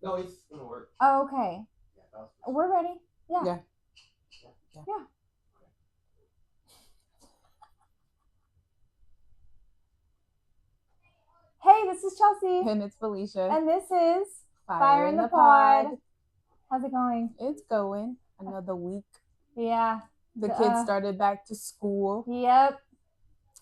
No, it's gonna work. Oh, okay. Yeah, we're ready. Yeah. Yeah. Yeah. Hey, this is Chelsea. And it's Felicia. And this is Fire in the Pod. How's it going? It's going. Another week. Yeah. The kids started back to school. Yep.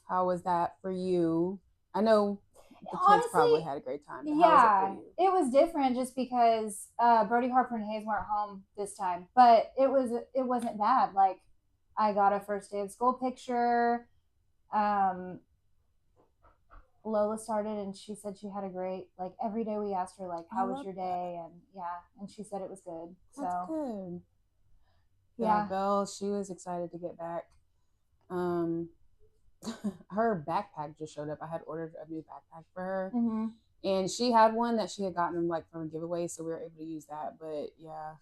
How was that for you? I know the kids Honestly, probably had a great time. But yeah, how was it for you? It was different just because Brody, Harper, and Hayes weren't home this time. But it wasn't bad. Like, I got a first day of school picture. Lola started and she said she had a great, like, every day we asked her, like, how was your day? And and she said it was good. That's good. Yeah. Belle, she was excited to get back. Her backpack just showed up. I had ordered a new backpack for her. Mm-hmm. And she had one that she had gotten like from a giveaway, so we were able to use that. But yeah,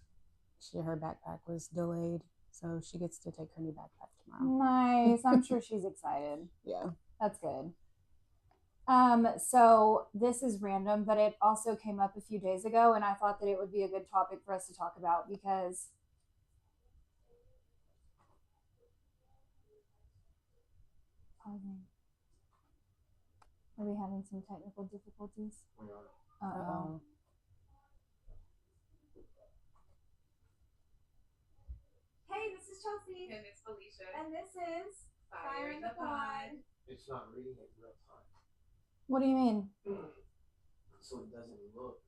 her backpack was delayed, so she gets to take her new backpack tomorrow. Nice. I'm sure she's excited. Yeah. That's good. So this is random, but it also came up a few days ago, and I thought that it would be a good topic for us to talk about because are we having some technical difficulties? Uh-oh. Hey, this is Chelsea. And it's Felicia. And this is Fire in the Pod. It's not reading it real time. What do you mean? So it doesn't look.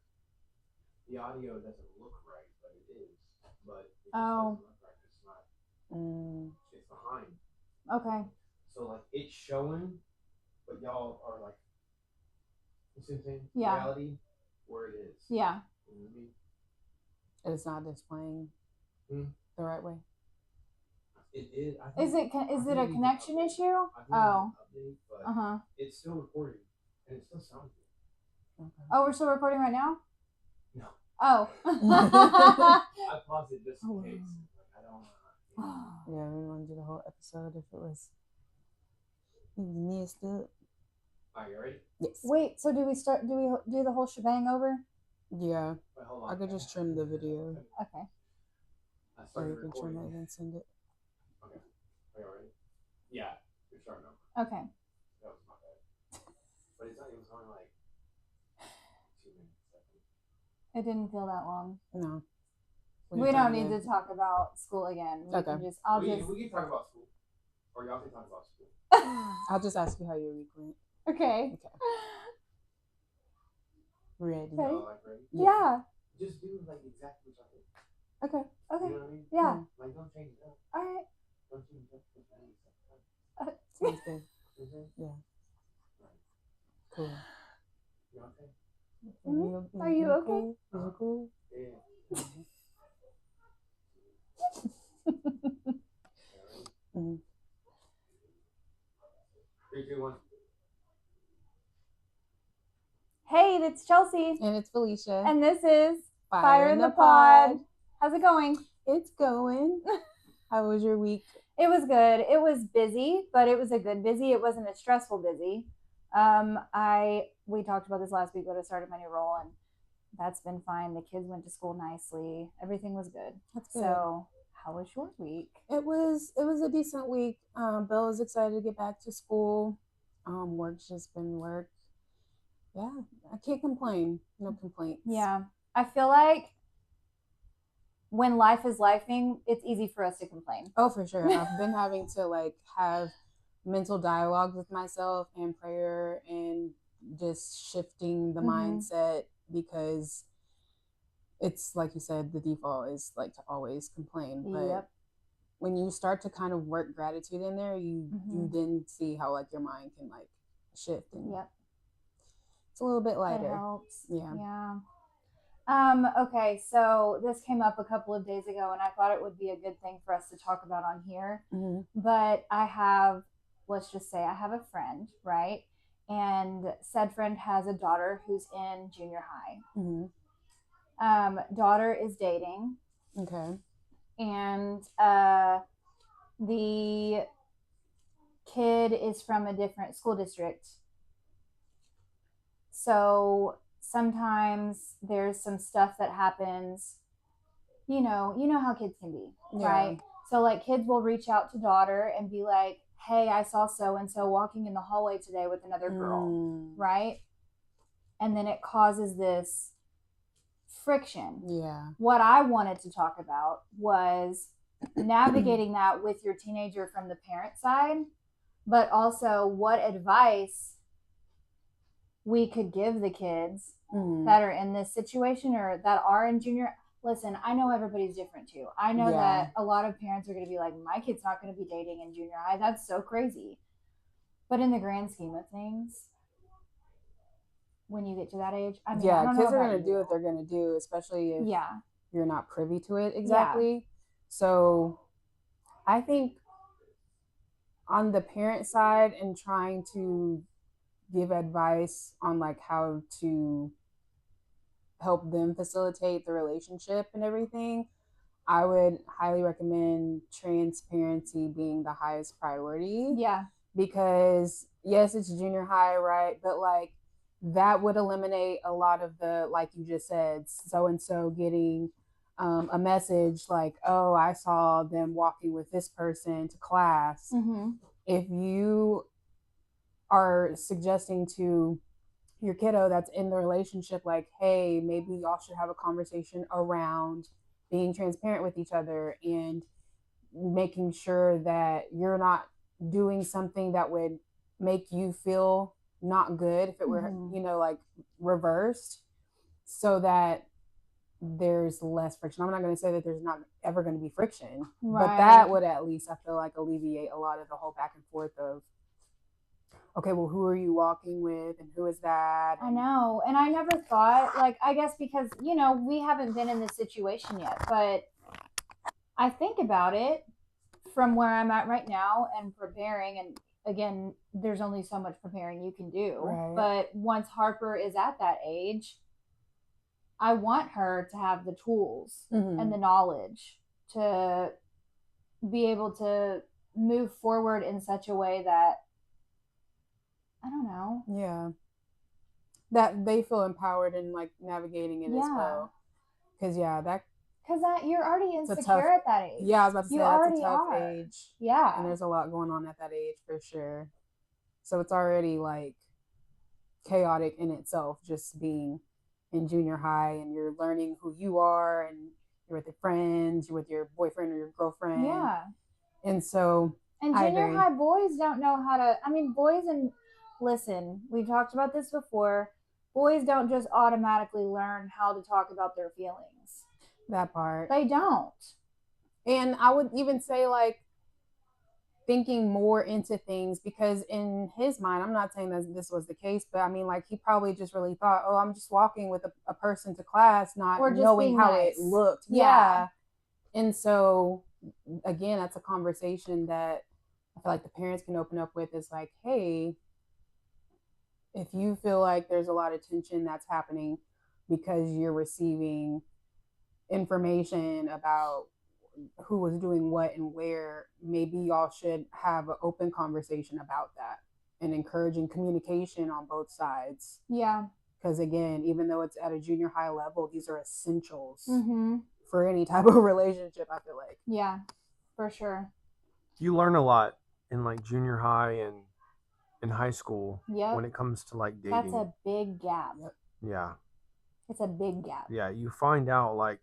The audio doesn't look right, but it is. But it doesn't look right. It's not. It's behind. Okay. So like it's showing, but y'all are like, you see what I'm saying? Yeah. Reality, where it is. Yeah. You know what I mean? And it's not displaying the right way. It is. Is it a connection issue? Oh. Update, but it's still recording and it still sounds good. Okay. Oh, we're still recording right now? No. Oh. I paused it just in case. I don't. Yeah, we want to do the whole episode if it was messed up. Are you ready? Yes. Wait, so do we do the whole shebang over? Yeah. Wait, hold on. I could just trim the video. Okay. Or you can trim it and send it. Okay. Are you ready? Yeah, you're starting over. Okay. That was my bad. But it was only like 2 minutes. It didn't feel that long. No. We don't need to talk about school again. We can just we can talk about school. Or y'all can talk about school. I'll just ask you how your week went. Okay. Ready? Ready? Yeah. Just do like exactly what y'all did. Okay. You know what I mean? Yeah. Like don't change it up. All right. Don't change it up. Sounds good. Yeah. Right. Cool. You okay? Mm-hmm. Are you okay? Is it cool? Yeah. Mm-hmm. 3, 2, 1. Hey, it's Chelsea. And it's Felicia. And this is Fire in the Pod. How's it going? It's going. How was your week? It was good. It was busy, but it was a good busy. It wasn't a stressful busy. We talked about this last week, but I started my new role, and that's been fine. The kids went to school nicely. Everything was good. That's good. So, how was your week? It was a decent week. Bill is excited to get back to school. Work's just been work. Yeah, I can't complain. No complaints. Yeah, I feel like when life is lifing, it's easy for us to complain. Oh, for sure. I've been having to like have mental dialogue with myself and prayer and just shifting the mindset, because it's like you said, the default is like to always complain. But when you start to kind of work gratitude in there, you then see how like your mind can like shift, and it's a little bit lighter. It helps. Yeah. Okay, so this came up a couple of days ago, and I thought it would be a good thing for us to talk about on here. But I have a friend, right? And said friend has a daughter who's in junior high. Daughter is dating. Okay. And the kid is from a different school district. So sometimes there's some stuff that happens, you know how kids can be, right? So like kids will reach out to daughter and be like, hey, I saw so and so walking in the hallway today with another girl, right? And then it causes this friction. Yeah. What I wanted to talk about was navigating that with your teenager from the parent side, but also what advice we could give the kids that are in this situation or that are in junior. Listen, I know everybody's different too. I know that a lot of parents are going to be like, my kid's not going to be dating in junior high. That's so crazy. But in the grand scheme of things, when you get to that age, I mean, I don't know kids are going to you. do what they're going to do, especially if you're not privy to it exactly. Yeah. So I think on the parent side and trying to give advice on like how to help them facilitate the relationship and everything, I would highly recommend transparency being the highest priority. Yeah. Because yes, it's junior high, right? But like that would eliminate a lot of the, like you just said, so-and-so getting a message like, oh, I saw them walking with this person to class. If you are suggesting to your kiddo that's in the relationship, like, hey, maybe y'all should have a conversation around being transparent with each other and making sure that you're not doing something that would make you feel not good if it were, like reversed, so that there's less friction. I'm not going to say that there's not ever going to be friction, but that would at least, I feel like, alleviate a lot of the whole back and forth of, okay, well, who are you walking with and who is that? I know. And I never thought, like, I guess because, we haven't been in this situation yet, but I think about it from where I'm at right now and preparing. And again, there's only so much preparing you can do. Right. But once Harper is at that age, I want her to have the tools and the knowledge to be able to move forward in such a way that, I don't know. Yeah. That they feel empowered in like navigating it as well. Because you're already insecure at that age. Yeah, I was about to say that's a tough age. Yeah. And there's a lot going on at that age for sure. So it's already like chaotic in itself, just being in junior high and you're learning who you are and you're with your friends, you're with your boyfriend or your girlfriend. Yeah. And so and junior high boys don't know how to, boys and listen, we've talked about this before. Boys don't just automatically learn how to talk about their feelings. That part. They don't. And I would even say like thinking more into things, because in his mind, I'm not saying that this was the case, but I mean, like he probably just really thought, oh, I'm just walking with a person to class, not knowing how it looked. Yeah. And so again, that's a conversation that I feel like the parents can open up with, is like, hey, if you feel like there's a lot of tension that's happening because you're receiving information about who was doing what and where, maybe y'all should have an open conversation about that and encouraging communication on both sides. Yeah. Because again, even though it's at a junior high level, these are essentials for any type of relationship, I feel like. Yeah, for sure. You learn a lot in like junior high and in high school when it comes to like dating. That's a big gap. Yeah. It's a big gap. Yeah, you find out like,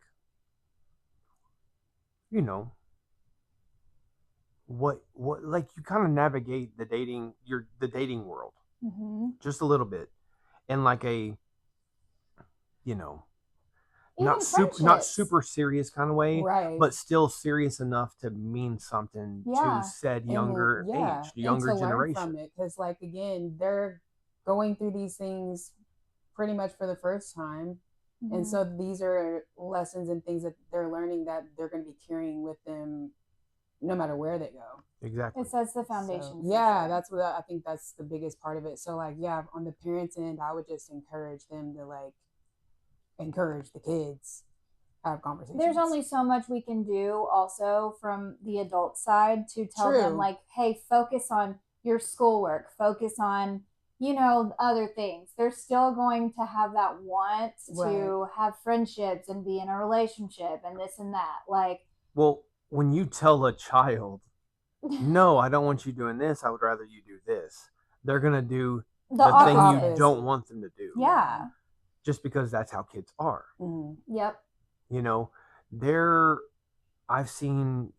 what like you kind of navigate the dating world just a little bit, and like a not super serious kind of way, right, but still serious enough to mean something to said younger age, the younger generation. Learn from it, because like again, they're going through these things pretty much for the first time. And so these are lessons and things that they're learning that they're going to be carrying with them no matter where they go. Exactly. It sets the foundation. So, yeah, that's what I think, that's the biggest part of it. So like, yeah, on the parents' end, I would just encourage them to like encourage the kids, have conversations. There's only so much we can do also from the adult side to tell them like, hey, focus on your schoolwork, focus on other things. They're still going to have that want to have friendships and be in a relationship and this and that. Like, well, when you tell a child, no, I don't want you doing this, I would rather you do this, they're going to do the thing you don't want them to do. Yeah. Just because that's how kids are. Mm-hmm. Yep. I've seen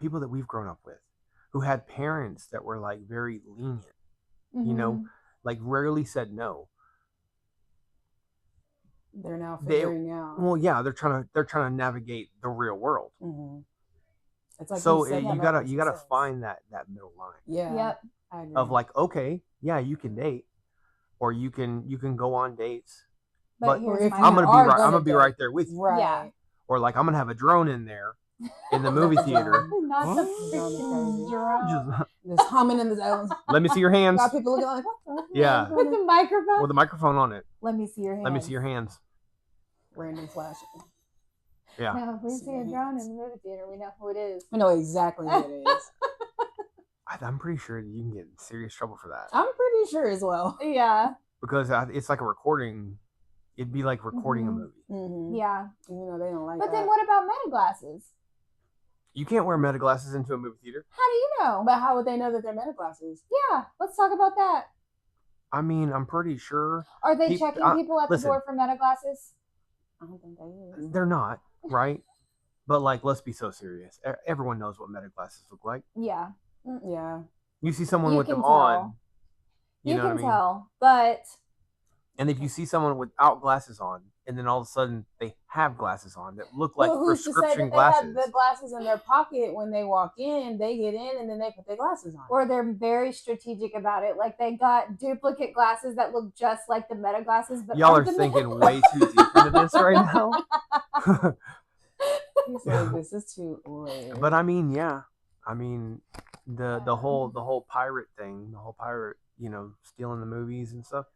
people that we've grown up with who had parents that were like very lenient, like rarely said no. They're now figuring out. Well, yeah, they're trying to navigate the real world. Mm-hmm. It's like so you gotta find that middle line. Yeah. Yep. I agree. Of like, okay, yeah, you can date, or you can go on dates, but I'm gonna be right there with you. Right. Yeah. Or like I'm gonna have a drone in there in the movie theater. Not the freaking drone. Just humming in the zone. Let me see your hands. Got people looking like, what the yeah. hell? With the microphone. With the microphone on it. Let me see your hands. Let me see your hands. Random flashing. Yeah. No, if we see a drone in the movie theater, we know who it is. We know exactly who it is. I'm pretty sure that you can get in serious trouble for that. I'm pretty sure as well. Yeah. Because it's like a recording. It'd be like recording a movie. Mm-hmm. Yeah. They don't like But that. then what about meta glasses? You can't wear meta glasses into a movie theater. How do you know? But how would they know that they're meta glasses? Yeah. Let's talk about that. I mean, I'm pretty sure. Are they checking people at the door for meta glasses? I don't think they is. They're not, right? But like, let's be so serious. Everyone knows what meta glasses look like. Yeah. Yeah. You see someone with them tell. on. You know can what I mean? tell, but. And if you see someone without glasses on, and then all of a sudden they have glasses on that look like prescription glasses. They have the glasses in their pocket when they walk in, they get in, and then they put their glasses on. Or they're very strategic about it. Like they got duplicate glasses that look just like the meta glasses. But y'all are thinking way too deep into this right now. He's like, this is too weird. But I mean, yeah. I mean, the whole pirate thing, the whole pirate, stealing the movies and stuff.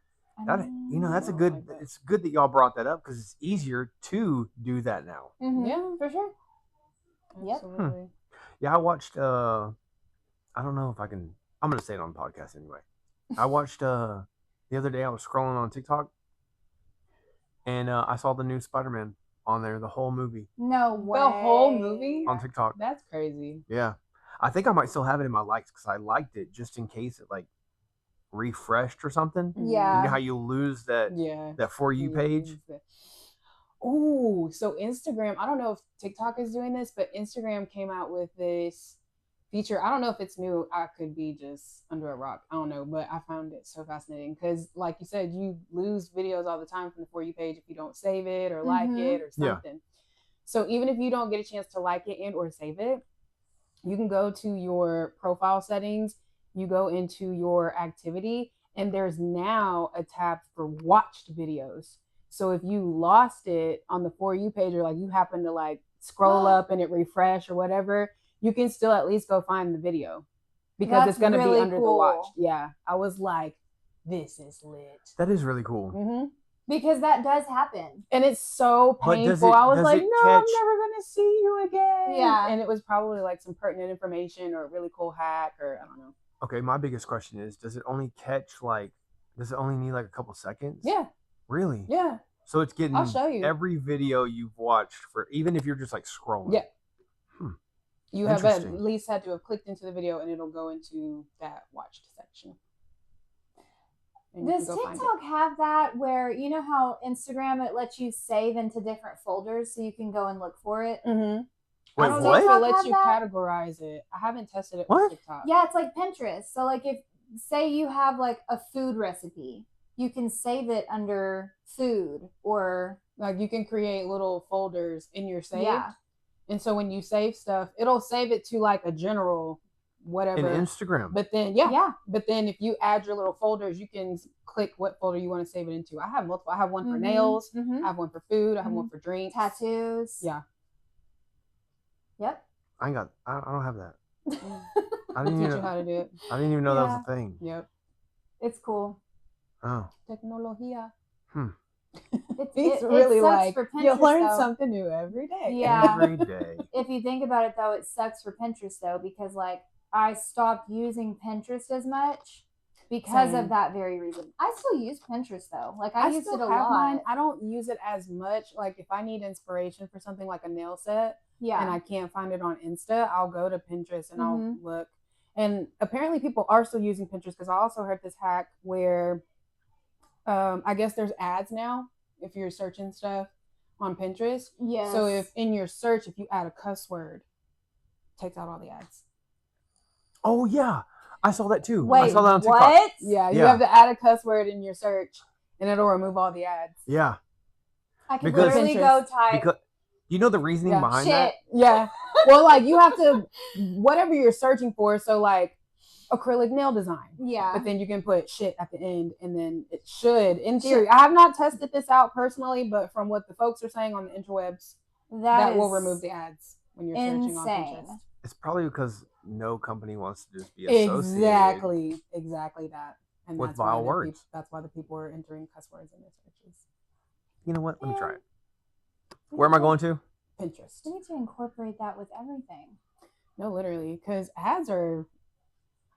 That's a good. It's good that y'all brought that up because it's easier to do that now. Mm-hmm. Yeah, for sure. Absolutely. Yeah, I watched. I don't know if I can. I'm gonna say it on the podcast anyway. I watched the other day. I was scrolling on TikTok, and I saw the new Spider-Man on there. The whole movie. No way. The whole movie on TikTok. That's crazy. Yeah, I think I might still have it in my likes because I liked it just in case it like refreshed or something. Yeah. You know how you lose that For You page? Oh, so Instagram, I don't know if TikTok is doing this, but Instagram came out with this feature. I don't know if it's new. I could be just under a rock. I don't know, but I found it so fascinating because like you said, you lose videos all the time from the For You page if you don't save it or like it or something. Yeah. So even if you don't get a chance to like it and or save it, you can go to your profile settings. You go into your activity and there's now a tab for watched videos. So if you lost it on the For You page or like you happen to like scroll up and it refresh or whatever, you can still at least go find the video because it's going to be under the watch. Yeah. I was like, this is lit. That is really cool. Mm-hmm. Because that does happen. And it's so painful. I was like, no, I'm never going to see you again. Yeah. And it was probably like some pertinent information or a really cool hack or I don't know. Okay, my biggest question is, does it only need like a couple seconds? Yeah. Really? Yeah. So it's getting I'll show you. Every video you've watched for, even if you're just like scrolling. Yeah. You have at least had to have clicked into the video and it'll go into that watched section. Does TikTok have that where, you know how Instagram, it lets you save into different folders so you can go and look for it? Mm-hmm. Wait, I don't know if it lets you categorize it. I haven't tested it with TikTok. Yeah, it's like Pinterest. So like if, say you have like a food recipe, you can save it under food or... Like you can create little folders in your saved. Yeah. And so when you save stuff, it'll save it to like a general whatever. In Instagram. But then, But then if you add your little folders, you can click what folder you want to save it into. I have multiple. I have one for nails. I have one for food. I have one for drinks. Tattoos. Yeah. Yep. I don't have that. I didn't teach you how to do it. I didn't even know that was a thing. Yep. It's cool. Oh. Tecnología. It's really like for Pinterest, you learn something new every day. Yeah. Every day. If you think about it though, it sucks for Pinterest though, because like I stopped using Pinterest as much because Same. of that very reason. I still use Pinterest though. Like I use still it a have lot. mine. I don't use it as much. Like if I need inspiration for something like a nail set Yeah. and I can't find it on Insta, I'll go to Pinterest and I'll Mhm. look. And apparently people are still using Pinterest because I also heard this hack where I guess there's ads now if you're searching stuff on Pinterest. Yes. So if in your search, if you add a cuss word, it takes out all the ads. Oh yeah, I saw that too. Wait, I saw that on TikTok. what? Yeah, you Yeah. have to add a cuss word in your search, and it'll remove all the ads. Yeah, I can Because- literally go type because you know the reasoning Yeah. behind shit. that. Yeah. Well, like you have to whatever you're searching for. So like acrylic nail design. Yeah. But then you can put shit at the end, and then it should, in theory. I have not tested this out personally, but from what the folks are saying on the interwebs, that will remove the ads when you're searching on insane. Pinterest. It's probably because no company wants to just be associated. Exactly that. And with that's vile why words. That's why the people are entering cuss words in their searches. You know what? Let me try Yeah. it. Where am I going to? Pinterest. We need to incorporate that with everything. No, literally, because ads are.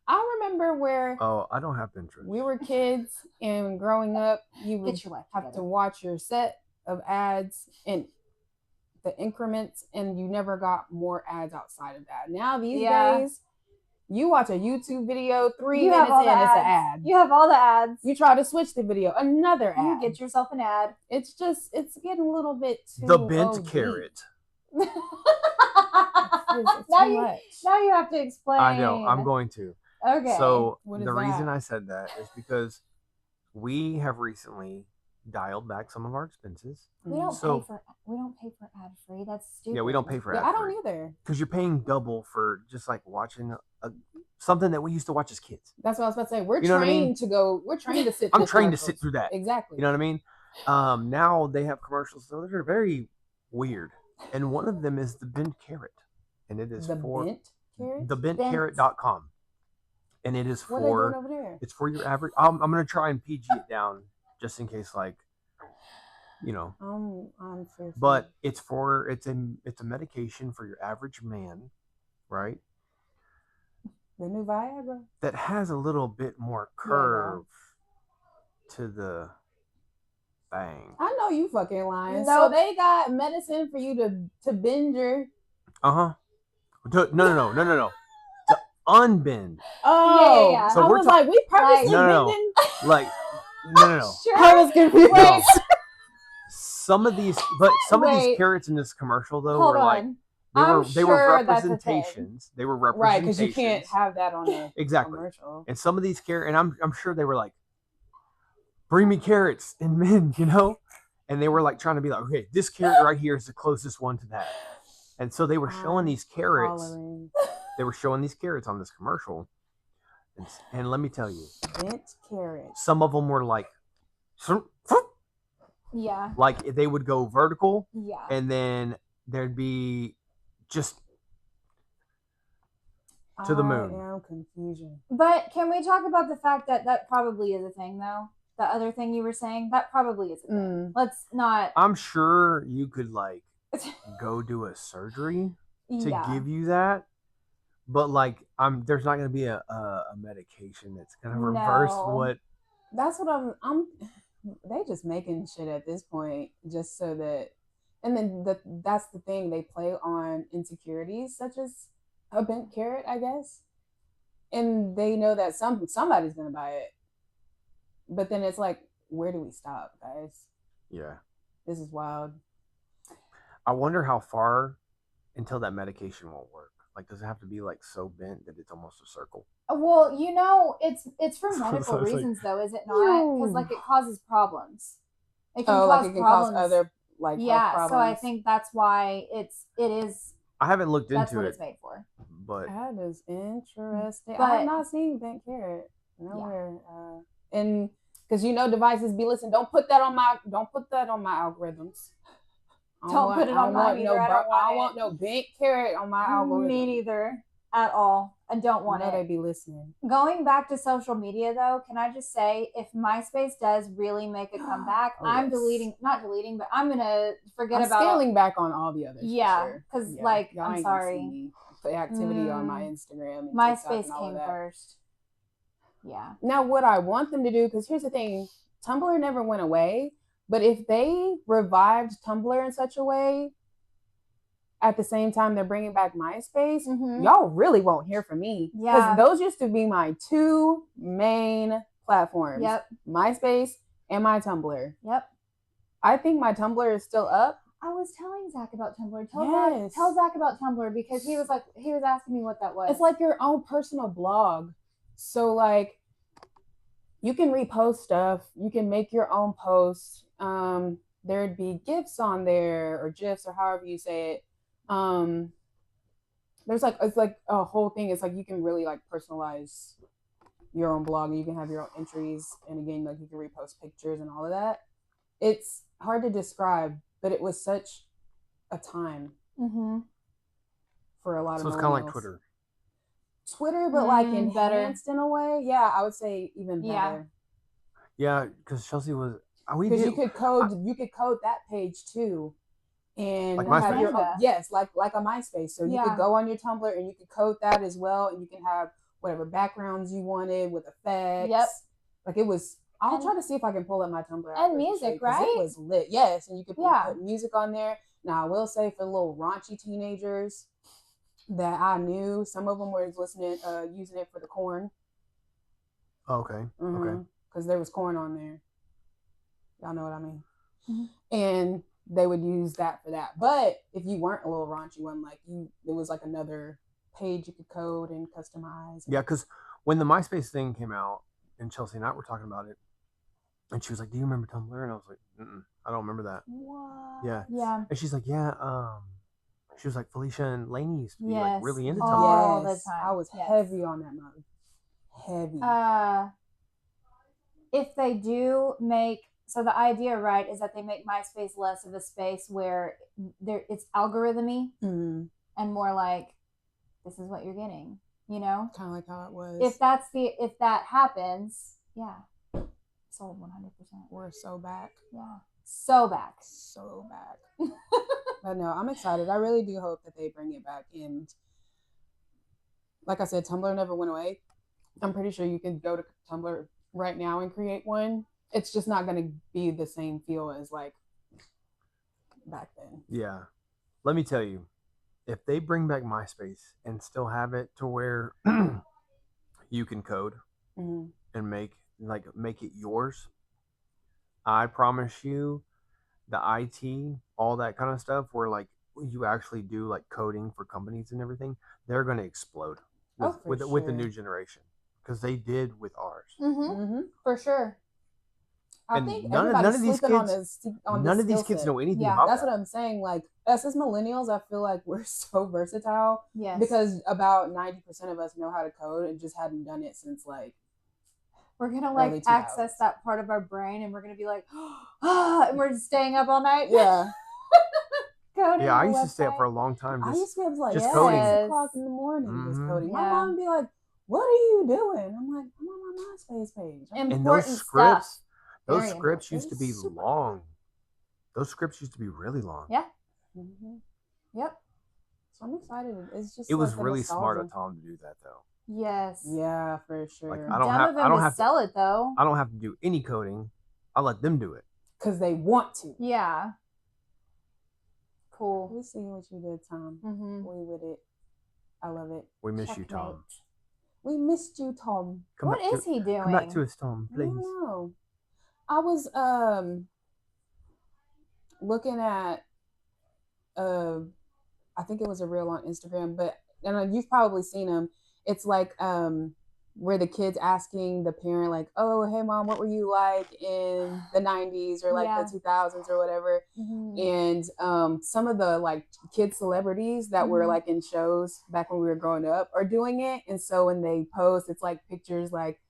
I remember where Oh, I don't have Pinterest. we were kids and growing up, you would Get your life have to together. watch your set of ads and the increments, and you never got more ads outside of that. Now these Yeah. days, you watch a YouTube video, 3 You have minutes all in, the it's an ads. ad. You have all the ads. You try to switch the video, another ad. You get yourself an ad. It's getting a little bit too The bent OD. carrot. It's now too you much. now you have to explain. I know. I'm going to. Okay. So What is the reason that? I said that is because we have recently dialed back some of our expenses. we don't so- pay for ad free. That's stupid. Yeah, we don't pay for Yeah, ad I don't either. because you're paying double for just like watching something that we used to watch as kids. That's what I was about to say. We're You know what I trained mean? to go. We're trained to sit. I'm through trained to commercials. sit through that. Exactly. You know what I mean? Now they have commercials, so they're very weird. And one of them is the bent carrot, and it is the for bent carrot. thebentcarrot.com, and it is What are they doing for over there? it's for your average. I'm gonna try and PG it down just in case, like, you know. I'm fearful. But it's a medication for your average man, right? the new Viagra. That has a little bit more curve to the thing. I know you fucking lying. So Nope. they got medicine for you to bend your. No. To unbend. Oh, Yeah. So I we're was ta- like, we purposely No. bending. Like, no. Sure. I was confused. No. Some of these Wait. carrots in this commercial though Hold were like on. they I'm were sure that's a thing. representations. They were Right, representations. because you can't have that on a exactly. commercial. And some of these carrots, and I'm sure they were like, bring me carrots and men, you know? And they were like trying to be like, okay, this carrot right here is the closest one to that. And so they were showing these carrots. Hollering. They were showing these carrots on this commercial. And let me tell you, Bent carrot. some of them were like, Yeah. like they would go vertical, Yeah. and then there'd be just to the moon. I am confusion. But can we talk about the fact that probably is a thing, though? The other thing you were saying, that probably is a thing. Let's not. I'm sure you could like go do a surgery to Yeah. give you that, but like there's not going to be a medication that's going to reverse No. what. That's what I'm. They just making shit at this point, just so that, and then that's the thing, they play on insecurities such as a bent carrot, I guess, and they know that somebody's gonna buy it, but then it's like, where do we stop, guys? Yeah, This is wild. I wonder how far until that medication won't work. Like, does it have to be like so bent that it's almost a circle? Well, you know, it's for So medical it's like- reasons, though, is it not? Because like it causes problems. It can Oh, cause like it can problems. cause other like health yeah. problems. So I think that's why it is. I haven't looked That's into what it, it's made for. but That is interesting. I But- have not seen bent carrot nowhere, and because devices be listening. Don't put that on my algorithms. Don't put it on mine either. I don't want want no bent carrot on my algorithm. Me neither, at all. I don't want I know it. they be listening. Going back to social media, though, can I just say, if MySpace does really make a comeback, Oh, I'm yes. not deleting, but I'm gonna forget I'm about. scaling back on all the others. Yeah, for sure. 'cause, Yeah. like, Y'all I'm ain't gonna sorry. see me. The activity on my Instagram. And TikTok MySpace and all of came that. first. Yeah. Now, what I want them to do, because here's the thing, Tumblr never went away, but if they revived Tumblr in such a way, at the same time they're bringing back MySpace, y'all really won't hear from me. Because those used to be my two main platforms. Yep. MySpace and my Tumblr. Yep. I think my Tumblr is still up. I was telling Zach about Tumblr. Tell Zach about Tumblr, because he was asking me what that was. It's like your own personal blog. So like you can repost stuff, you can make your own posts. There'd be GIFs on there, or GIFs, or however you say it. There's like, it's like a whole thing. It's like you can really like personalize your own blog, and you can have your own entries, and again, like you can repost pictures and all of that. It's hard to describe, but it was such a time for a lot of millennials. So it's kind of like Twitter, but like enhanced in a way. Yeah, I would say even better. Yeah, because Chelsea was. Because you could code that page too, and like have your own, like a MySpace. So you could go on your Tumblr and you could code that as well, and you can have whatever backgrounds you wanted with effects. Yep. Like it was. I'll try to see if I can pull up my Tumblr. And music, right? It was lit. Yes, and you could put music on there. Now I will say, for little raunchy teenagers that I knew, some of them were listening, using it for the corn. Okay. Okay. Because there was corn on there. Y'all know what I mean. And they would use that for that. But if you weren't a little raunchy one, like it was like another page you could code and customize. Yeah, because when the MySpace thing came out, and Chelsea and I were talking about it, and she was like, "Do you remember Tumblr?" And I was like, "I don't remember that." What? Yeah. Yeah. And she's like, "Yeah." She was like, Felicia and Lainey used to be like really into Tumblr. All the time. I was heavy on that mode. Heavy. If they do make, so the idea, right, is that they make MySpace less of a space where it's algorithmy and more like, this is what you're getting, you know? Kind of like how it was. If that happens, sold 100%. We're so back. Yeah. So back. So back. But no, I'm excited. I really do hope that they bring it back. And like I said, Tumblr never went away. I'm pretty sure you can go to Tumblr right now and create one. It's just not going to be the same feel as like back then. Yeah. Let me tell you, if they bring back MySpace and still have it to where you can code and make it yours, I promise you, the IT, all that kind of stuff, where like you actually do like coding for companies and everything, they're going to explode with the new generation, because they did with ours. For sure. I think none of these kids know anything about that's what I'm saying. Like us as millennials, I feel like we're so versatile. Yes. Because about 90% of us know how to code and just hadn't done it since like we're gonna like access that part of our brain, and we're gonna be like, and we're just staying up all night. Yeah. Coding. Yeah, I used to stay up for a long time. I used to be like, just coding. 6 o'clock in the morning, just coding. My mom would be like, "What are you doing?" I'm like, "I'm on my MySpace page." And those scripts used to be long. Those scripts used to be really long. Yeah. Yep. So I'm excited. It's just. It was really smart of Tom to do that, though. Yes. Yeah, for sure. Like, I don't have to sell it though. I don't have to do any coding. I let them do it because they want to. Yeah. Cool. We see what you did, Tom. We with it. I love it. We miss you, Tom. We missed you, Tom. What is he doing? Come back to us, Tom, please. I don't know. I was looking at I think it was a reel on Instagram, but you've probably seen them. It's like where the kid's asking the parent like, "Oh, hey mom, what were you like in the 90s or like the 2000s or whatever?" And some of the like kid celebrities that were like in shows back when we were growing up are doing it. And so when they post, it's like pictures like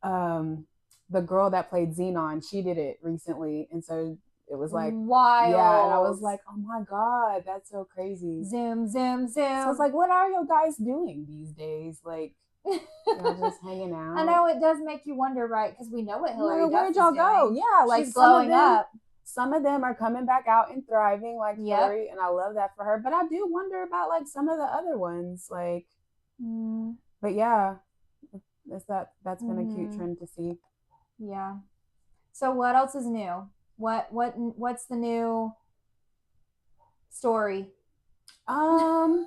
the girl that played Xenon, she did it recently. And so it was like wild. Yeah, and I was like, oh my God, that's so crazy. Zoom. So I was like, what are you guys doing these days? Like, just hanging out. I know, it does make you wonder, right? Because we know what Hillary Duff where'd y'all go? doing. Yeah, like she's blowing up. Some of them are coming back out and thriving, like Hillary, and I love that for her. But I do wonder about like some of the other ones, like. But yeah, That's been a cute trend to see. Yeah. So what else is new? What's the new story? I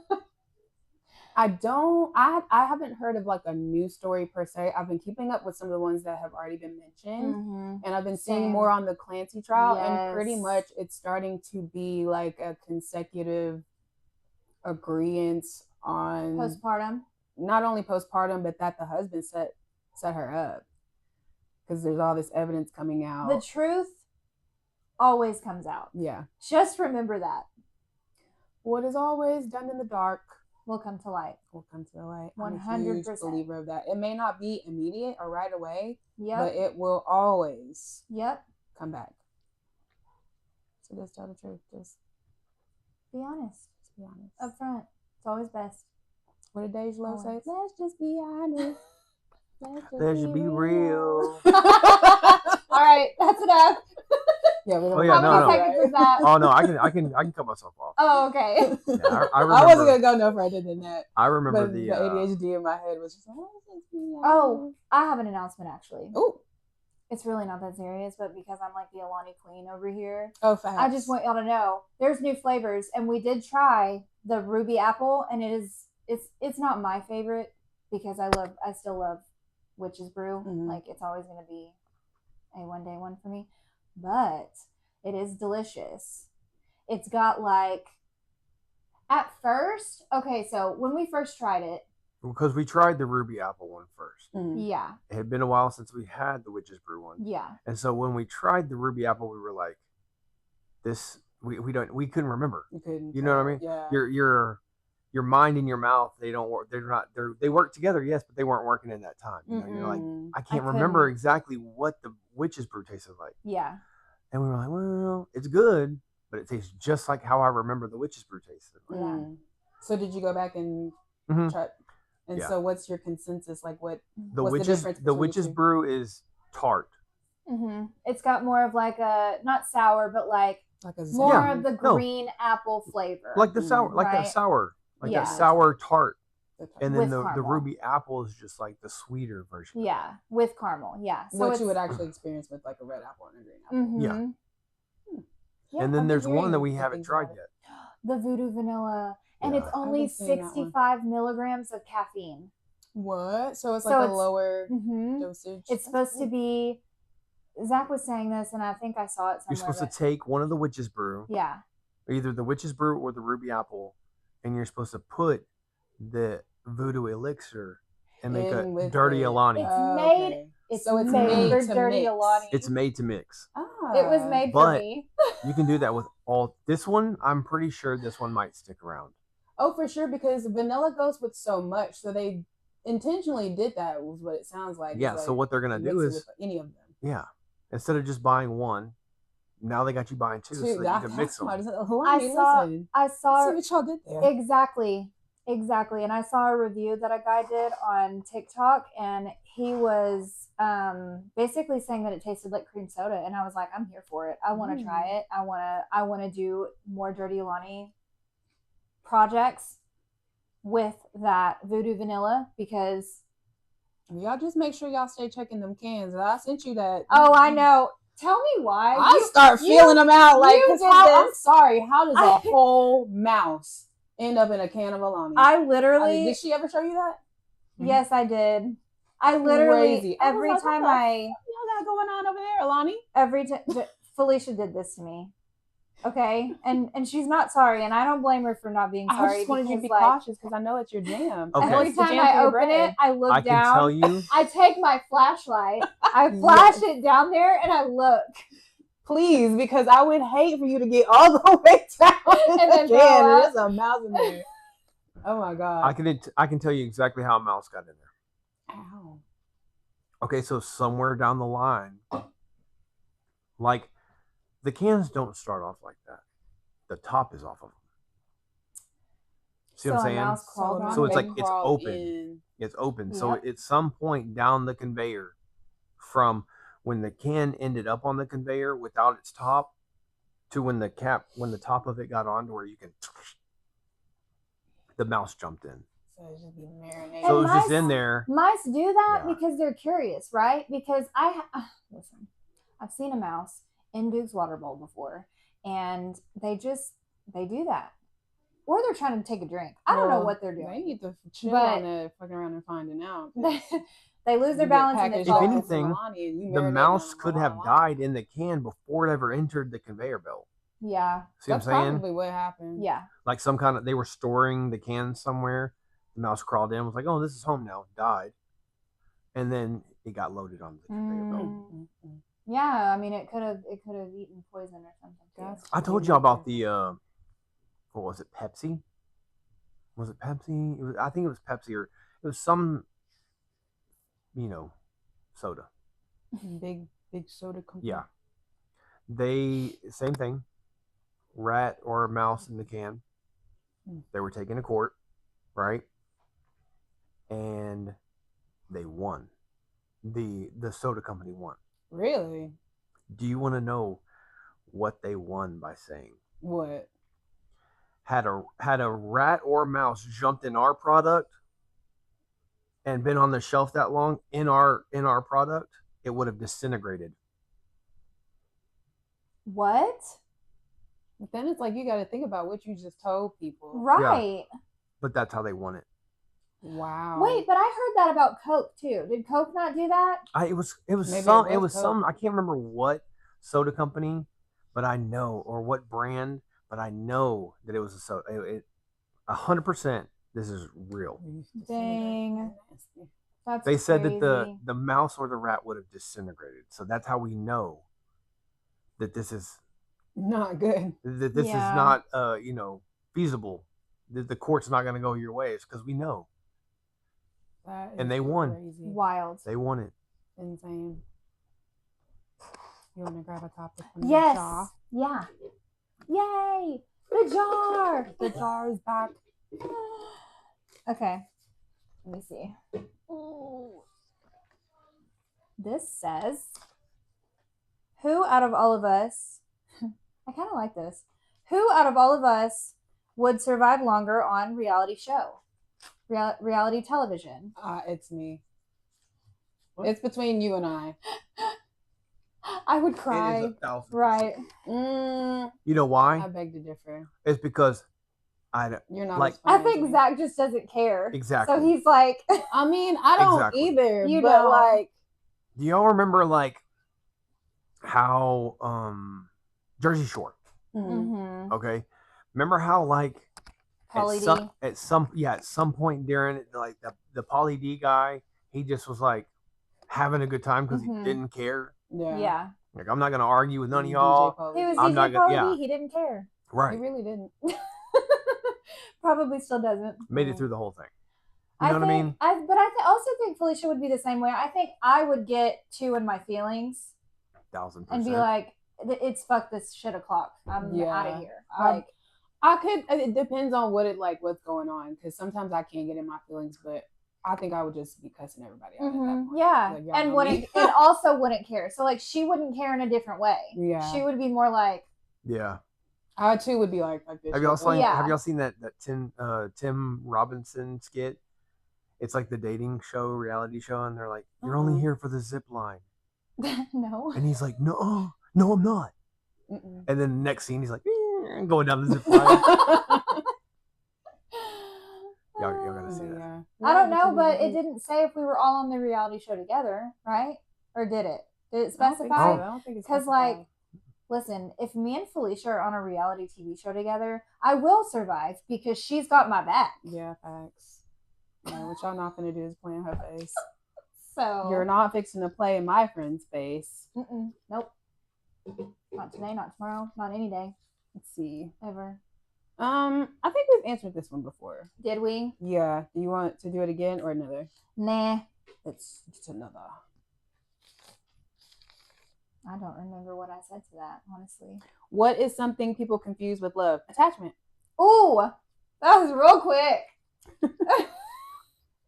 haven't heard of like a new story per se. I've been keeping up with some of the ones that have already been mentioned, and I've been seeing more on the Clancy trial, and pretty much it's starting to be like a consecutive agreement on postpartum. Not only postpartum, but that the husband set her up, because there's all this evidence coming out. The truth always comes out. Yeah. Just remember that. What is always done in the dark will come to light. 100%. 100%. I'm a huge believer of that. It may not be immediate or right away, yep, but it will always come back. So just tell the truth. Just be honest. Just be honest. Up front. It's always best. What did Dej Lowe say? Let's just be honest. Let's just be real. All right, that's enough. Yeah, oh yeah, no. Seconds is that? Oh no, I can cut myself off. Oh, okay. Yeah, I remember, I wasn't gonna go no further than that. I remember but the ADHD in my head was just like, oh, I have an announcement actually. Oh, it's really not that serious, but because I'm like the Alani queen over here. Oh, facts. I just want y'all to know there's new flavors, and we did try the ruby apple, and it's not my favorite because I still love Witch's Brew. Mm-hmm. Like it's always gonna be a one day one for me. But it is delicious. It's got like, at first, okay, so when we first tried it. Because we tried the Ruby Apple one first. Mm-hmm. Yeah. It had been a while since we had the Witch's Brew one. Yeah. And so when we tried the Ruby Apple, we were like, this, we couldn't remember. You couldn't. You know what I mean? Yeah. Your mind and your mouth, they work together, yes, but they weren't working in that time. You know, you're like, I can't remember exactly what the Witch's Brew tasted like. Yeah. And we were like, well, it's good, but it tastes just like how I remember the Witch's Brew tasted. Like. Yeah. So did you go back and try? And so what's your consensus? Like what's the difference? The Witch's Brew is tart. Mm-hmm. It's got more of like a, not sour, but like a more of the green apple flavor. Like the sour, like that sour. Like that sour tart. And then the Ruby Apple is just like the sweeter version. Yeah, with caramel. Yeah. So what you would actually experience with like a red apple and a green apple. Mm-hmm. Yeah. And then there's one that we haven't tried yet. The Voodoo Vanilla. And it's only 65 milligrams of caffeine. What? So it's like a lower dosage? It's supposed to be, Zach was saying this, and I think I saw it somewhere. You're supposed to take one of the Witch's Brew. Yeah. Either the Witch's Brew or the Ruby Apple, and you're supposed to put the Voodoo Elixir and make a dirty Alani. It's made for dirty Alani. It's made to mix. It was made for me. You can do that with all. This one, I'm pretty sure this one might stick around. Oh, for sure, because vanilla goes with so much, so they intentionally did that. Was what it sounds like. Yeah. So what they're gonna do is any of them. Yeah. Instead of just buying one, now they got you buying two, so that you can mix them. I saw. See what y'all did there. Exactly. And I saw a review that a guy did on TikTok, and he was basically saying that it tasted like cream soda, and I was like, I'm here for it. I want to try it. I want to do more Dirty Alani projects with that Voodoo Vanilla, because y'all just make sure y'all stay checking them cans. I sent you that. Oh, I know. Tell me why. I start feeling them out. Like, I'm sorry. How does a whole mouse end up in a can of Alani? I literally. Did she ever show you that? Yes, I did. I literally every time y'all got going on over there, Alani? Every time Felicia did this to me. Okay, and she's not sorry, and I don't blame her for not being sorry. I just wanted you to be cautious because I know it's your jam. Okay. Every time I open it, I look down. I can tell you. I take my flashlight, I flash it down there, and I look. Please, because I would hate for you to get all the way down and then there's a mouse in there. Oh my god! I can tell you exactly how a mouse got in there. Ow. Okay, so somewhere down the line, like. The cans don't start off like that. The top is off of them. See what I'm saying? So it's like it's open. It's open. Yep. So at some point down the conveyor, from when the can ended up on the conveyor without its top, to when the top of it got on to where you can, the mouse jumped in. So it just be marinated. So it was And just in there. Mice do that Yeah. because they're curious, right? Because listen, I've seen a mouse in Duke's water bowl before, and they do that, or they're trying to take a drink. I don't know what they're doing. They need to chill But- on that, fucking around and finding out. They lose their You get balance and they packaged fall. If off as anything, Alani and you The marinate mouse on could have Alani. died in the can before it ever entered the conveyor belt. Yeah, See what That's I'm saying? probably what happened. yeah. Like they were storing the can somewhere. The mouse crawled in, was like, "Oh, this is home now." Died, and then it got loaded onto the conveyor belt. Mm-mm. Yeah, I mean, it could have eaten poison or something. That's I told y'all about the what was it, Pepsi? Was it Pepsi? I think it was Pepsi, or it was some, soda. big soda company. Yeah. Same thing. Rat or mouse in the can. They were taken to court, right? And they won. The soda company won. Really? Do you want to know what they won by saying? What? Had a rat or mouse jumped in our product and been on the shelf that long in our product, it would have disintegrated. What? But then it's like you got to think about what you just told people. Right. But that's how they won it. Wow. Wait, but I heard that about Coke too. Did Coke not do that? It was Maybe some it was some I can't remember what soda company, but I know, or what brand, but I know that it was a soda. 100%. This is real. Dang. That's They said crazy. that the mouse or the rat would have disintegrated. So that's how we know that this is not good. That this is not feasible. That the court's not going to go your way. It's because we know. And they won. Crazy. Wild. They won it. Insane. You want to grab a topic from Yes. the jar? Yeah. Yay! The jar. The jar is back. Okay. Let me see. This says, who out of all of us, I kind of like this, who out of all of us would survive longer on reality reality television? It's me. It's between you and I. I would It cry. is 1,000%. Right. You know why? I beg to differ. It's because You're not. Like- as fun I as think me. Zach just doesn't care. Exactly. So he's like, I mean, I don't Exactly. either. You but don't. like, Do y'all remember like how Jersey Shore? mm-hmm. Okay, remember how like Pauly D. at some point during it, like the Pauly D guy, he just was like having a good time because Mhm. he didn't care. Yeah. Like, I'm not gonna argue with none of DJ y'all. Pauly. He was I'm DJ not gonna- Pauly yeah. D. He didn't care. He Right, really didn't. Probably still doesn't. made it through the whole thing. You know what I mean? But I also think Felicia would be the same way. I think I would get too in my feelings 1,000%. and be like, "It's fuck this shit o'clock. I'm out of here." Like, I could. It depends on what's going on. Because sometimes I can't get in my feelings, but I think I would just be cussing everybody out at that point. yeah, Like, y'all and know wouldn't me. and also wouldn't care. So like, she wouldn't care in a different way. Yeah. She would be more like, yeah. I too would be like this. Have y'all shit. seen? Yeah. Have y'all seen that Tim Robinson skit? It's like the dating show, reality show, and they're like, "You're only here for the zip line," "No." and he's like, "No, no, I'm not." Mm-mm. And then the next scene, he's like, going down the zip line. Y'all gotta see that. Yeah. I don't know, but it didn't say if we were all on the reality show together, right? Or did it? Did it I don't think so. specify? I don't think it's Because, specified. like, listen, if me and Felicia are on a reality TV show together, I will survive because she's got my back. Yeah, facts. Yeah, what y'all not gonna do is play in her face. So You're not fixing to play in my friend's face. Nope. Not today, not tomorrow, not any day, Let's see. ever. I think we've answered this one before. Did we? Yeah. Do you want to do it again or another? Nah. It's another. I don't remember what I said to that, honestly. What is something people confuse with love? Attachment. Ooh, that was real quick.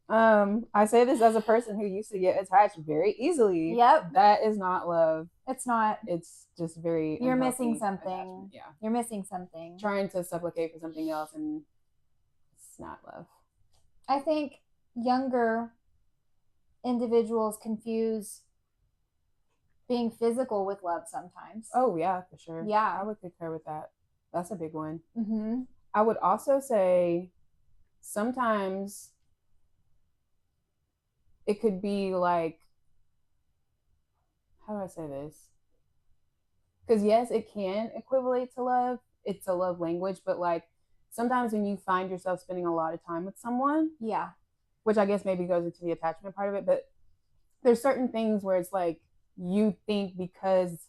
I say this as a person who used to get attached very easily. Yep. That is not love. It's not. It's just very You're unhealthy missing something. attachment. Yeah. You're missing something. Trying to supplicate for something else and it's not love. I think younger individuals confuse being physical with love sometimes. Oh yeah, for sure. Yeah. I would concur with that. That's a big one. Mm-hmm. I would also say sometimes it could be like, how do I say this? Because yes, it can equivalent to love. It's a love language, but like sometimes when you find yourself spending a lot of time with someone, Yeah. which I guess maybe goes into the attachment part of it, but there's certain things where it's like you think because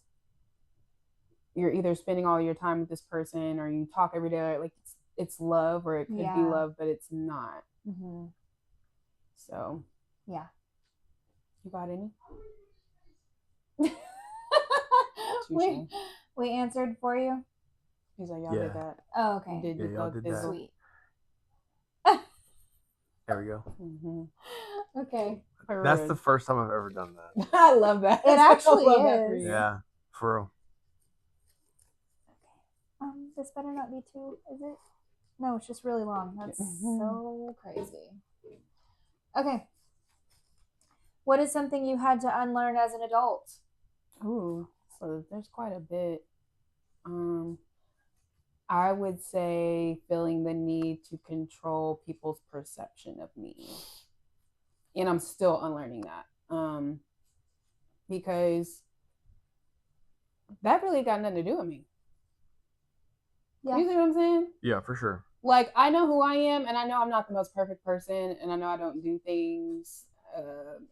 you're either spending all your time with this person or you talk every day, like it's love, or it could be love, but it's not. Mm-hmm. So yeah. You got any? we answered for you. He's like, y'all did that. Oh, okay. You did the y'all did that. Sweet. There we go. Mm-hmm. Okay. That's the first time I've ever done that. I love that. It actually is. Yeah, for real. Okay. This better not be too, is it? No, it's just really long. That's so crazy. Okay. What is something you had to unlearn as an adult? Ooh, so there's quite a bit. I would say feeling the need to control people's perception of me. And I'm still unlearning that. Because that really got nothing to do with me. Yeah. You see what I'm saying? Yeah, for sure. Like, I know who I am, and I know I'm not the most perfect person, and I know I don't do things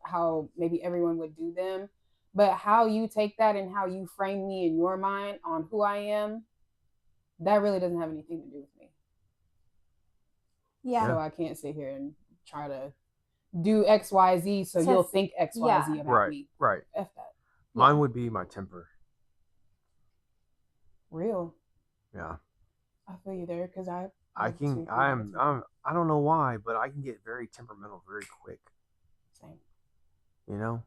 how maybe everyone would do them. But how you take that and how you frame me in your mind on who I am, that really doesn't have anything to do with me. Yeah. So I can't sit here and try to do X, Y, Z so you'll think X, Y, Z about me. Right. F that. Mine would be my temper. Real. Yeah. I feel you there because I don't know why, but I can get very temperamental very quick. Same. You know?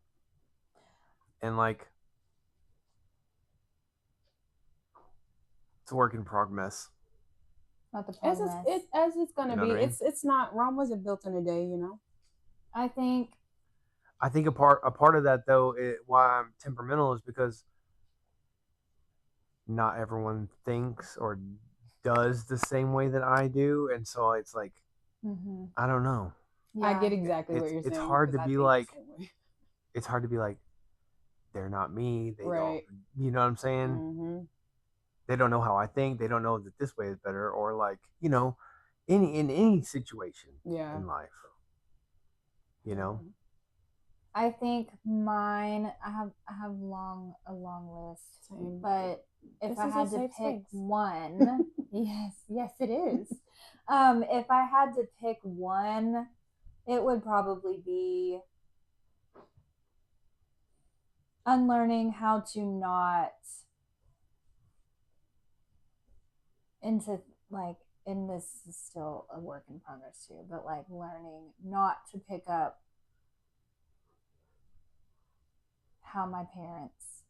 And like, it's a work in progress. Not the progress. As it's gonna be. I mean? It's not. Rome wasn't built in a day, you know. I think a part of that though, why I'm temperamental is because not everyone thinks or does the same way that I do, and so it's like, I don't know. Yeah. I get exactly what you're saying. It's hard to be like, they're not me. They don't. You know what I'm saying? Mm-hmm. They don't know how I think. They don't know that this way is better, or like, you know, in any situation in life. You know. I think mine. I have a long list, but if I had to pick one, yes, it is. If I had to pick one, it would probably be unlearning how to not and this is still a work in progress too, but like learning not to pick up how my parents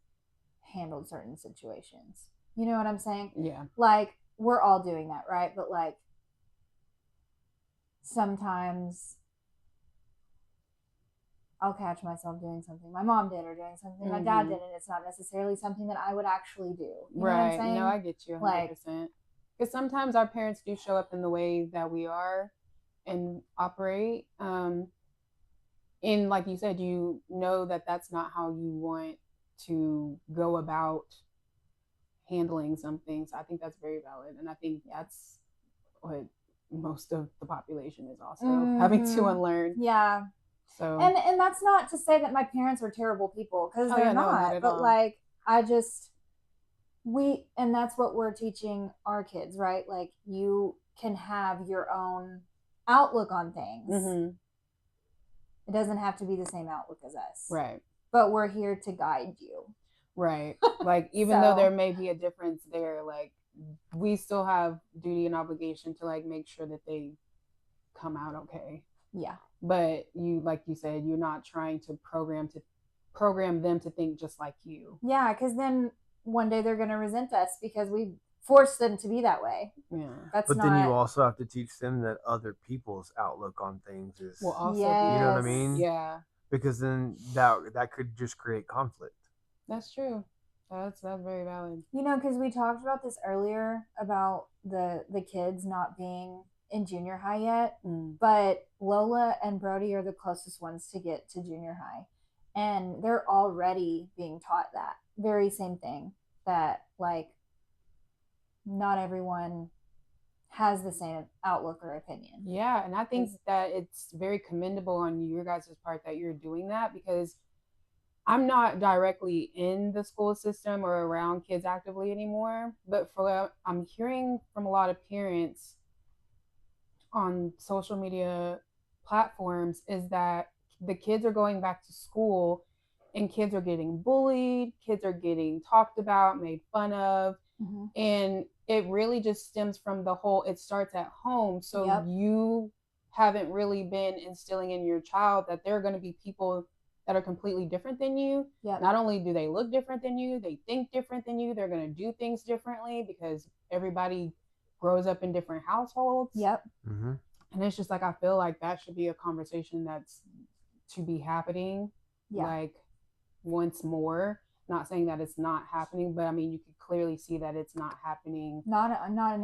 handled certain situations. You know what I'm saying? Yeah. Like, we're all doing that, right? But like, sometimes I'll catch myself doing something my mom did or doing something my dad did, and it's not necessarily something that I would actually do. You know what I'm saying? No, I get you 100%. Like, because sometimes our parents do show up in the way that we are and operate. And like you said, you know that that's not how you want to go about handling something. So I think that's very valid. And I think that's what most of the population is also having to unlearn. Yeah. So and that's not to say that my parents are terrible people, because they're not but all. Like, and that's what we're teaching our kids, right? Like, you can have your own outlook on things. Mm-hmm. It doesn't have to be the same outlook as us. Right. But we're here to guide you. Right. Like, even though there may be a difference there, like, we still have duty and obligation to like make sure that they come out okay. Yeah. But you, like you said, you're not trying to program them to think just like you. Yeah, because then one day they're going to resent us because we force them to be that way. Yeah. That's But not. then you also have to teach them that other people's outlook on things is, Will also Yes. you know what I mean? Yeah. Because then that could just create conflict. That's true. That's very valid. You know, because we talked about this earlier about the kids not being in junior high yet, but Lola and Brody are the closest ones to get to junior high, and they're already being taught that very same thing, that like not everyone has the same outlook or opinion. Yeah, and I think that it's very commendable on your guys' part that you're doing that, because I'm not directly in the school system or around kids actively anymore, but I'm hearing from a lot of parents on social media platforms is that the kids are going back to school and kids are getting bullied, kids are getting talked about, made fun of. Mm-hmm. And it really just stems from the whole, it starts at home. So you haven't really been instilling in your child that there are going to be people that are completely different than you. Yep. Not only do they look different than you, they think different than you. They're going to do things differently because everybody grows up in different households. Yep. Mm-hmm. And it's just like, I feel like that should be a conversation that's to be happening. Yeah. Like once more. Not saying that it's not happening, but I mean, you could clearly see that it's not happening. Not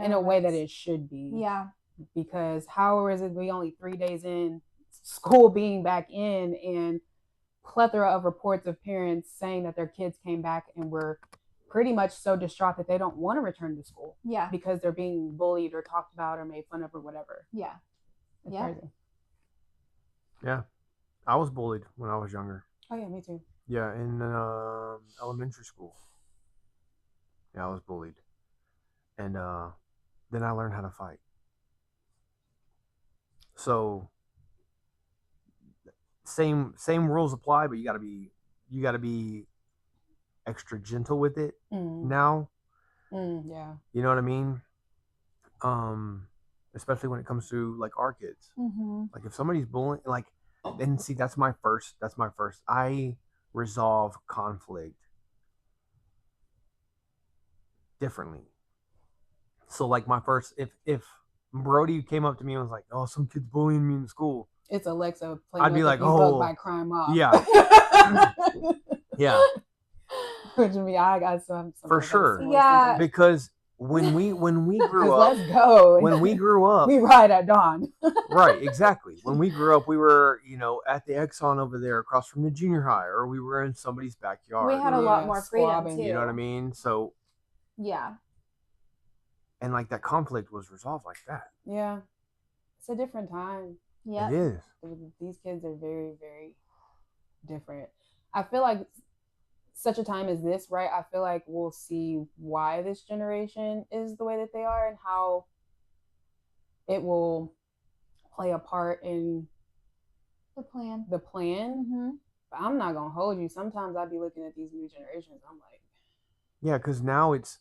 in a way that it should be. Yeah. Because how is it we only 3 days in school being back in, and plethora of reports of parents saying that their kids came back and were pretty much so distraught that they don't want to return to school. Yeah. Because they're being bullied or talked about or made fun of or whatever. Yeah. It's crazy. Yeah. I was bullied when I was younger. Oh yeah, me too. Yeah, in elementary school. Yeah, I was bullied. And then I learned how to fight. So same rules apply, but you gotta be extra gentle with it now. Yeah. You know what I mean? Especially when it comes to like our kids. Mm-hmm. Like if somebody's bullying, like, then see that's my first. I resolve conflict differently. So like my first, if Brody came up to me and was like, "Oh, some kid's bullying me in school," it's Alexa playing. I'd be like, "Oh, by Crime Mob." Yeah, yeah. Which me, I got some for sure. Yeah, because when we grew up, let's go. When we grew up, we ride at dawn. Right, exactly. When we grew up, we were, at the Exxon over there across from the junior high, or we were in somebody's backyard. We had a lot more freedom too. You know what I mean? So yeah. And like that conflict was resolved like that. Yeah. It's a different time. Yeah. It is. These kids are very, very different. I feel like such a time as this, right? I feel like we'll see why this generation is the way that they are and how it will play a part in the plan. Mm-hmm. But I'm not going to hold you. Sometimes I'll be looking at these new generations. I'm like, yeah, because now it's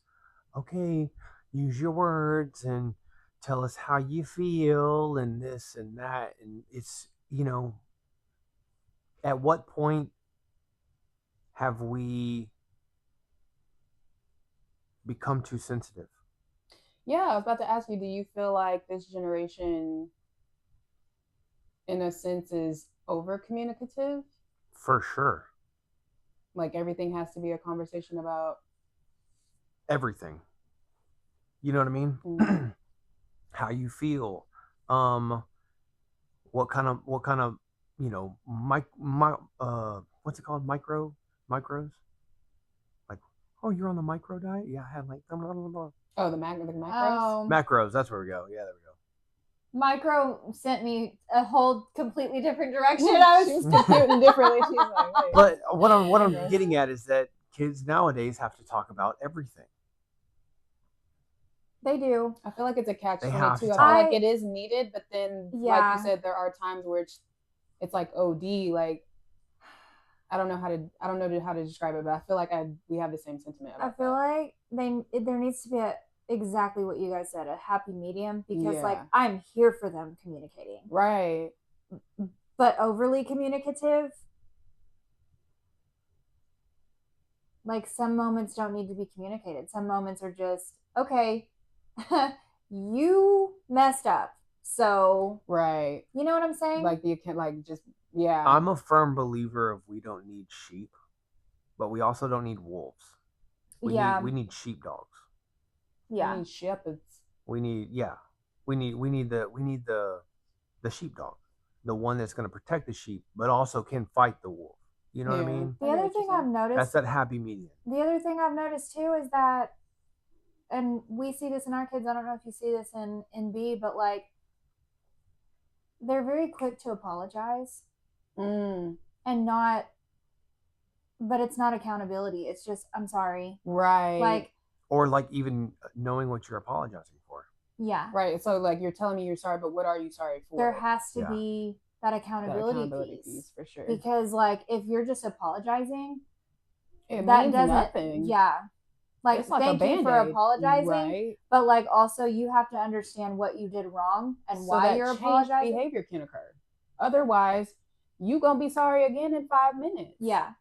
okay. Use your words and tell us how you feel and this and that. And it's, at what point have we become too sensitive? Yeah, I was about to ask you, do you feel like this generation, in a sense, is over communicative? For sure. Like everything has to be a conversation about everything. You know what I mean? Mm-hmm. How you feel. What kind of what's it called? Micros? Like, oh, you're on the micro diet? Yeah, I had like blah, blah, blah. Oh, the macros? Macros, that's where we go. Yeah, there we go. Micro sent me a whole completely different direction. I was computing differently. She's like, wait. But what I'm getting at is that kids nowadays have to talk about everything. They do. I feel like it's a catch-22. I feel like it is needed, but then, like you said, there are times where it's like OD. Like, I don't know how to describe it, but I feel like we have the same sentiment. I feel like there needs to be exactly what you guys said, a happy medium, because like I'm here for them communicating, right? But overly communicative. Like some moments don't need to be communicated. Some moments are just okay, you messed up. So Right. you know what I'm saying? Like yeah. I'm a firm believer of we don't need sheep, but we also don't need wolves. We need sheepdogs. Yeah. We need shepherds. We need the sheepdog, the one that's going to protect the sheep, but also can fight the wolf. You know what I mean? The other thing I've noticed, that's that happy medium. The other thing I've noticed too is that, and we see this in our kids. I don't know if you see this in B, but like they're very quick to apologize, and not. But it's not accountability. It's just I'm sorry. Right. Like or like even knowing what you're apologizing for. Yeah. Right. So like you're telling me you're sorry, but what are you sorry for? There has to be that accountability piece for sure. Because like if you're just apologizing, that doesn't nothing. Yeah. Like, it's like thank you for apologizing, right? But like also you have to understand what you did wrong and so why you're apologizing. Behavior can occur. Otherwise, you gonna be sorry again in 5 minutes. Yeah.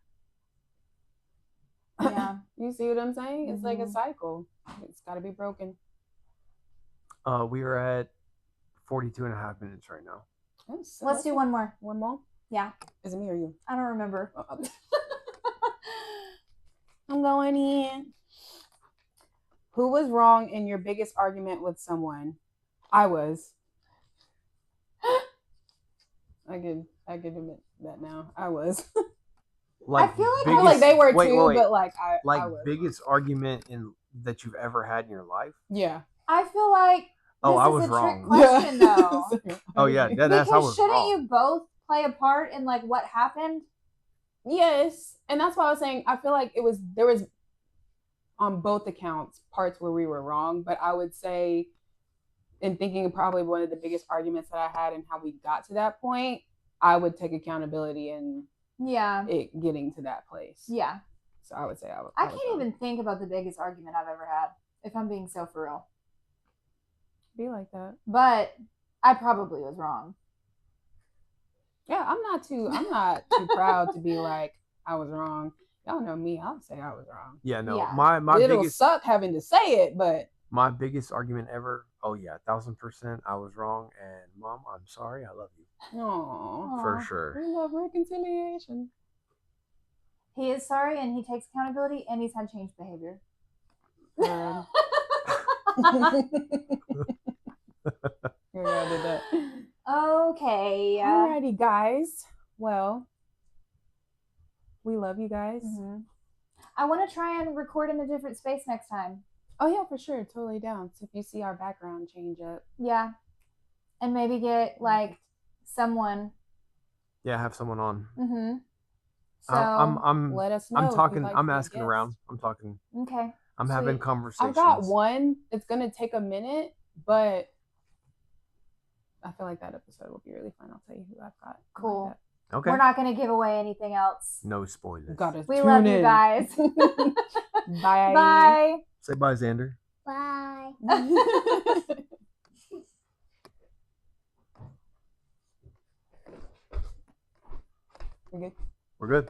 Yeah. You see what I'm saying? It's like a cycle. It's got to be broken. We are at 42 and a half minutes right now. Let's do one more. One more? Yeah. Is it me or you? I don't remember. I'm going in. Who was wrong in your biggest argument with someone? I was. I can admit that now. I was. Like, I feel like they were too, but like I was. Biggest argument that you've ever had in your life? Yeah. I feel like I was wrong. Question though. Oh yeah, that's I was shouldn't wrong. you both play a part in like what happened? Yes, and that's why I was saying I feel like there was on both accounts parts where we were wrong, but I would say in thinking of probably one of the biggest arguments that I had and how we got to that point, I would take accountability in it getting to that place. Yeah. So I would say I can't even think about the biggest argument I've ever had, if I'm being so for real. Be like that. But I probably was wrong. Yeah, I'm not too proud to be like I was wrong. Y'all know me. I'll say I was wrong. Yeah, no. Yeah. My It'll biggest suck having to say it, but my biggest argument ever. Oh yeah, 1,000%. I was wrong, and Mom, I'm sorry. I love you. Aww. For sure. We love reconciliation. He is sorry, and he takes accountability, and he's had changed behavior. Yeah, I did that. Okay. Alrighty, guys. Well, we love you guys. Mm-hmm. I want to try and record in a different space next time. Oh yeah, for sure. Totally down. So if you see our background change up. Yeah. And maybe get like someone. Yeah, have someone on. Mm-hmm. So I'm let us know. I'm talking. I'm asking around. I'm talking. Okay. I'm having conversations. I've got one. It's gonna take a minute, but I feel like that episode will be really fun. I'll tell you who I've got. Cool. Okay. We're not gonna give away anything else. No spoilers. We love you guys. Bye. Bye. Say bye, Xander. Bye. We're good. We're good.